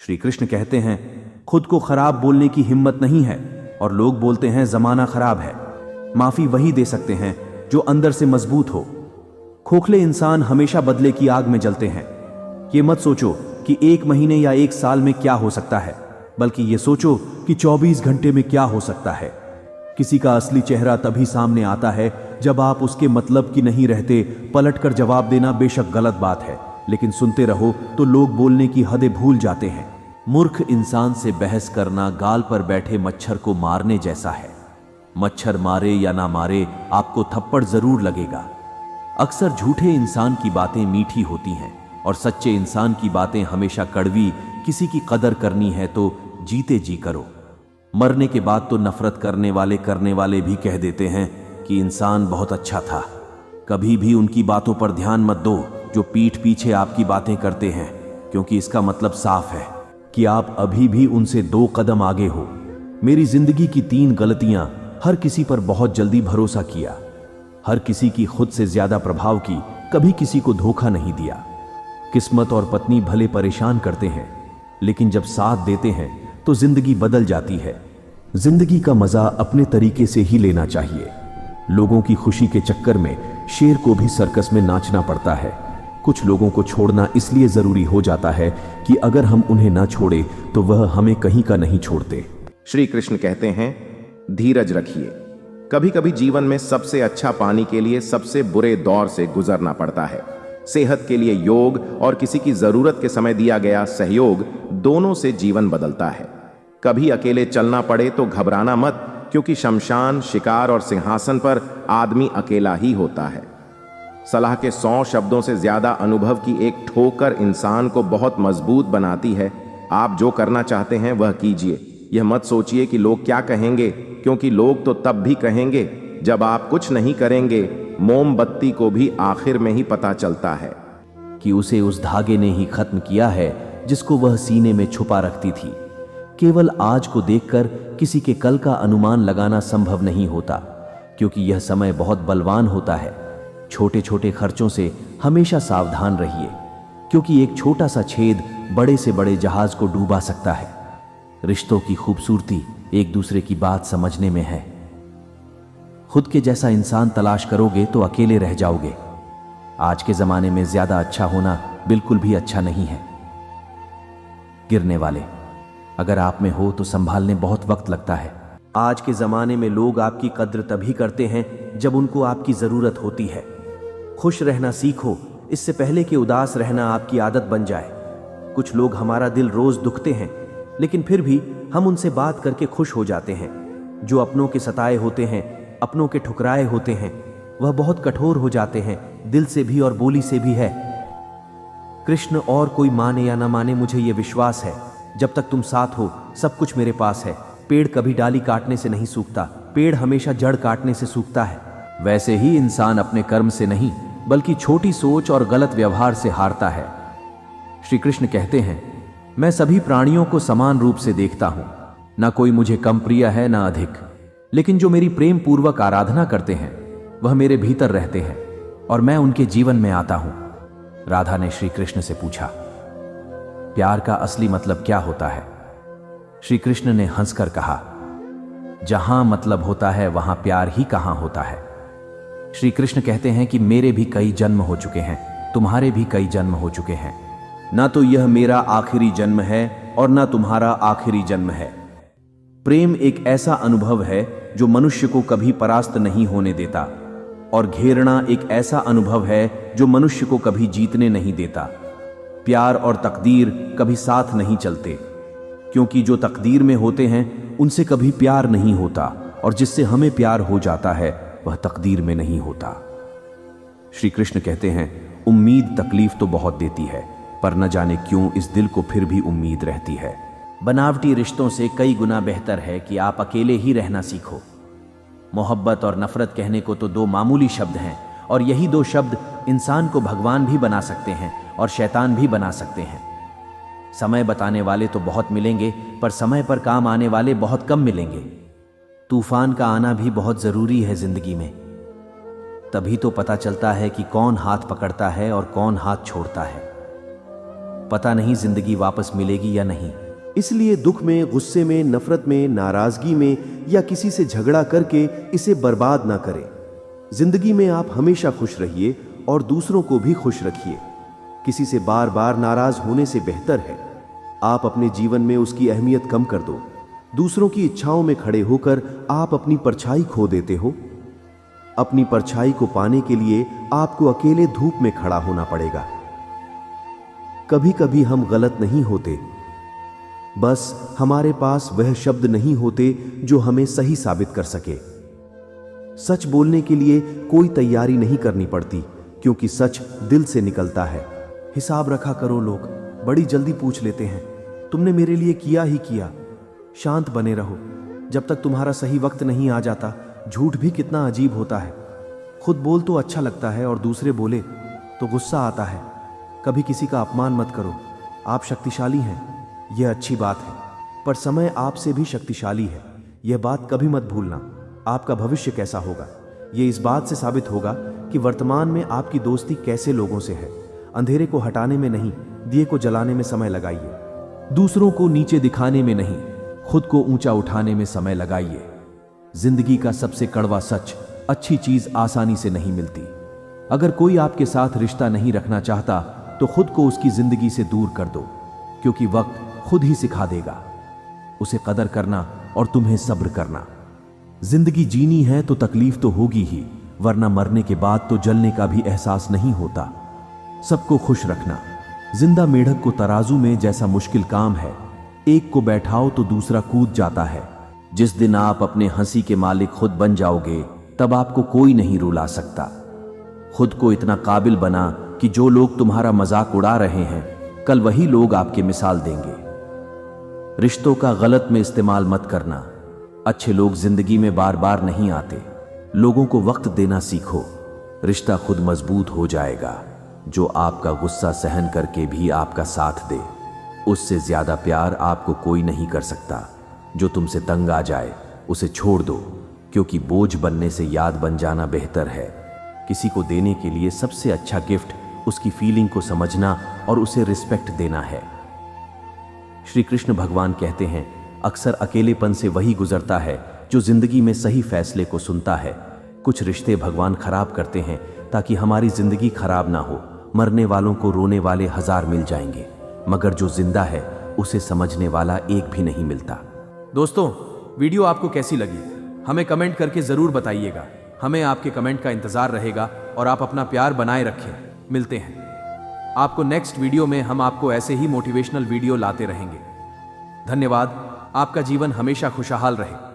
श्री कृष्ण कहते हैं, खुद को खराब बोलने की हिम्मत नहीं है और लोग बोलते हैं जमाना खराब है। माफी वही दे सकते हैं जो अंदर से मजबूत हो। खोखले इंसान हमेशा बदले की आग में जलते हैं। ये मत सोचो कि 1 महीने या 1 साल में क्या हो सकता है, बल्कि ये सोचो कि 24 घंटे में क्या हो सकता है। किसी का असली चेहरा तभी सामने आता है जब आप उसके मतलब की नहीं रहते। पलटकर जवाब देना बेशक गलत बात है, लेकिन सुनते रहो तो लोग बोलने की हदें भूल जाते हैं। मूर्ख इंसान से बहस करना गाल पर बैठे मच्छर को मारने जैसा है। मच्छर मारे या ना मारे, आपको थप्पड़ जरूर लगेगा। अक्सर झूठे इंसान की बातें मीठी होती हैं और सच्चे इंसान की बातें हमेशा कड़वी। किसी की कदर करनी है तो जीते जी करो। मरने के बाद तो नफरत करने वाले भी कह देते हैं कि इंसान बहुत अच्छा था। कभी भी उनकी बातों पर ध्यान मत दो जो पीठ पीछे आपकी बातें करते हैं, क्योंकि इसका मतलब साफ है कि आप अभी भी उनसे 2 कदम आगे हो। मेरी जिंदगी की 3 गलतियां: हर किसी पर बहुत जल्दी भरोसा किया, हर किसी की खुद से ज्यादा प्रभाव की, कभी किसी को धोखा नहीं दिया। किस्मत और पत्नी भले परेशान करते हैं, लेकिन जब साथ देते हैं तो जिंदगी बदल जाती है। जिंदगी का मजा अपने तरीके से ही लेना चाहिए। लोगों की खुशी के चक्कर में शेर को भी सर्कस में नाचना पड़ता है। कुछ लोगों को छोड़ना इसलिए जरूरी हो जाता है कि अगर हम उन्हें ना छोड़े तो वह हमें कहीं का नहीं छोड़ते। श्री कृष्ण कहते हैं, धीरज रखिए। कभी कभी जीवन में सबसे अच्छा पाने के लिए सबसे बुरे दौर से गुजरना पड़ता है। सेहत के लिए योग और किसी की जरूरत के समय दिया गया सहयोग, दोनों से जीवन बदलता है। कभी अकेले चलना पड़े तो घबराना मत, क्योंकि शमशान, शिकार और सिंहासन पर आदमी अकेला ही होता है। सलाह के 100 शब्दों से ज्यादा अनुभव की एक ठोकर इंसान को बहुत मजबूत बनाती है। आप जो करना चाहते हैं वह कीजिए। यह मत सोचिए कि लोग क्या कहेंगे, क्योंकि लोग तो तब भी कहेंगे जब आप कुछ नहीं करेंगे। मोमबत्ती को भी आखिर में ही पता चलता है कि उसे उस धागे ने ही खत्म किया है जिसको वह सीने में छुपा रखती थी। केवल आज को देखकर किसी के कल का अनुमान लगाना संभव नहीं होता, क्योंकि यह समय बहुत बलवान होता है। छोटे छोटे खर्चों से हमेशा सावधान रहिए, क्योंकि एक छोटा सा छेद बड़े से बड़े जहाज को डूबा सकता है। रिश्तों की खूबसूरती एक दूसरे की बात समझने में है। खुद के जैसा इंसान तलाश करोगे तो अकेले रह जाओगे। आज के जमाने में ज्यादा अच्छा होना बिल्कुल भी अच्छा नहीं है। गिरने वाले अगर आप में हो तो संभालने बहुत वक्त लगता है। आज के जमाने में लोग आपकी कद्र तभी करते हैं जब उनको आपकी जरूरत होती है। खुश रहना सीखो, इससे पहले कि उदास रहना आपकी आदत बन जाए। कुछ लोग हमारा दिल रोज दुखते हैं, लेकिन फिर भी हम उनसे बात करके खुश हो जाते हैं। जो अपनों के सताए होते हैं, अपनों के ठुकराए होते हैं, वह बहुत कठोर हो जाते हैं, दिल से भी और बोली से भी है। कृष्ण और कोई माने या ना माने, मुझे यह विश्वास है जब तक तुम साथ हो सब कुछ मेरे पास है। पेड़ कभी डाली काटने से नहीं सूखता, पेड़ हमेशा जड़ काटने से सूखता है। वैसे ही इंसान अपने कर्म से नहीं, बल्कि छोटी सोच और गलत व्यवहार से हारता है। श्री कृष्ण कहते हैं, मैं सभी प्राणियों को समान रूप से देखता हूं। ना कोई मुझे कम प्रिय है ना अधिक, लेकिन जो मेरी प्रेम पूर्वक आराधना करते हैं वह मेरे भीतर रहते हैं और मैं उनके जीवन में आता हूं। राधा ने श्री कृष्ण से पूछा, प्यार का असली मतलब क्या होता है? श्री कृष्ण ने हंसकर कहा, जहां मतलब होता है वहां प्यार ही कहां होता है। श्री कृष्ण कहते हैं कि मेरे भी कई जन्म हो चुके हैं, तुम्हारे भी कई जन्म हो चुके हैं। ना तो यह मेरा आखिरी जन्म है और ना तुम्हारा आखिरी जन्म है। प्रेम एक ऐसा अनुभव है जो मनुष्य को कभी परास्त नहीं होने देता, और घेरना एक ऐसा अनुभव है जो मनुष्य को कभी जीतने नहीं देता। प्यार और तकदीर कभी साथ नहीं चलते, क्योंकि जो तकदीर में होते हैं उनसे कभी प्यार नहीं होता, और जिससे हमें प्यार हो जाता है वह तकदीर में नहीं होता। श्री कृष्ण कहते हैं, उम्मीद तकलीफ तो बहुत देती है, पर न जाने क्यों इस दिल को फिर भी उम्मीद रहती है। बनावटी रिश्तों से कई गुना बेहतर है कि आप अकेले ही रहना सीखो। मोहब्बत और नफरत कहने को तो 2 मामूली शब्द हैं, और यही 2 शब्द इंसान को भगवान भी बना सकते हैं और शैतान भी बना सकते हैं। समय बताने वाले तो बहुत मिलेंगे, पर समय पर काम आने वाले बहुत कम मिलेंगे। तूफान का आना भी बहुत जरूरी है जिंदगी में, तभी तो पता चलता है कि कौन हाथ पकड़ता है और कौन हाथ छोड़ता है। पता नहीं जिंदगी वापस मिलेगी या नहीं। इसलिए दुख में, गुस्से में, नफरत में, नाराजगी में या किसी से झगड़ा करके इसे बर्बाद ना करें। जिंदगी में आप हमेशा खुश रहिए और दूसरों को भी खुश रखिए। किसी से बार बार नाराज होने से बेहतर है आप अपने जीवन में उसकी अहमियत कम कर दो। दूसरों की इच्छाओं में खड़े होकर आप अपनी परछाई खो देते हो। अपनी परछाई को पाने के लिए आपको अकेले धूप में खड़ा होना पड़ेगा। कभी कभी हम गलत नहीं होते, बस हमारे पास वह शब्द नहीं होते जो हमें सही साबित कर सके। सच बोलने के लिए कोई तैयारी नहीं करनी पड़ती, क्योंकि सच दिल से निकलता है। हिसाब रखा करो, लोग बड़ी जल्दी पूछ लेते हैं, तुमने मेरे लिए किया ही किया। शांत बने रहो, जब तक तुम्हारा सही वक्त नहीं आ जाता। झूठ भी कितना अजीब होता है। खुद बोल तो अच्छा लगता है और दूसरे बोले तो गुस्सा आता है। कभी किसी का अपमान मत करो। आप शक्तिशाली हैं, यह अच्छी बात है, पर समय आपसे भी शक्तिशाली है। यह बात कभी मत भूलना। आपका भविष्य कैसा होगा, यह इस बात से साबित होगा कि वर्तमान में आपकी दोस्ती कैसे लोगों से है। अंधेरे को हटाने में नहीं, दिए को जलाने में समय लगाइए। दूसरों को नीचे दिखाने में नहीं, खुद को ऊंचा उठाने में समय लगाइए। जिंदगी का सबसे कड़वा सच, अच्छी चीज आसानी से नहीं मिलती। अगर कोई आपके साथ रिश्ता नहीं रखना चाहता तो खुद को उसकी जिंदगी से दूर कर दो, क्योंकि वक्त खुद ही सिखा देगा उसे कदर करना और तुम्हें सब्र करना। जिंदगी जीनी है तो तकलीफ तो होगी ही, वरना मरने के बाद तो जलने का भी एहसास नहीं होता। सबको खुश रखना। जिंदा मेढक को तराजू में जैसा मुश्किल काम है, एक को बैठाओ तो दूसरा कूद जाता है। जिस दिन आप अपने हंसी के मालिक खुद बन जाओगे, तब आपको कोई नहीं रुला सकता। खुद को इतना काबिल बना कि जो लोग तुम्हारा मजाक उड़ा रहे हैं, कल वही लोग आपके मिसाल देंगे। रिश्तों का गलत में इस्तेमाल मत करना। अच्छे लोग जिंदगी में बार बार नहीं आते। लोगों को वक्त देना सीखो, रिश्ता खुद मजबूत हो जाएगा। जो आपका गुस्सा सहन करके भी आपका साथ दे, उससे ज्यादा प्यार आपको कोई नहीं कर सकता। जो तुमसे तंग आ जाए उसे छोड़ दो, क्योंकि बोझ बनने से याद बन जाना बेहतर है। किसी को देने के लिए सबसे अच्छा गिफ्ट उसकी फीलिंग को समझना और उसे रिस्पेक्ट देना है। श्री कृष्ण भगवान कहते हैं, अक्सर अकेलेपन से वही गुजरता है जो जिंदगी में सही फैसले को सुनता है। कुछ रिश्ते भगवान खराब करते हैं ताकि हमारी जिंदगी खराब ना हो। मरने वालों को रोने वाले 1000 मिल जाएंगे, मगर जो जिंदा है उसे समझने वाला एक भी नहीं मिलता। दोस्तों, वीडियो आपको कैसी लगी हमें कमेंट करके जरूर बताइएगा। हमें आपके कमेंट का इंतजार रहेगा और आप अपना प्यार बनाए रखें। मिलते हैं आपको नेक्स्ट वीडियो में। हम आपको ऐसे ही मोटिवेशनल वीडियो लाते रहेंगे। धन्यवाद। आपका जीवन हमेशा खुशहाल रहे।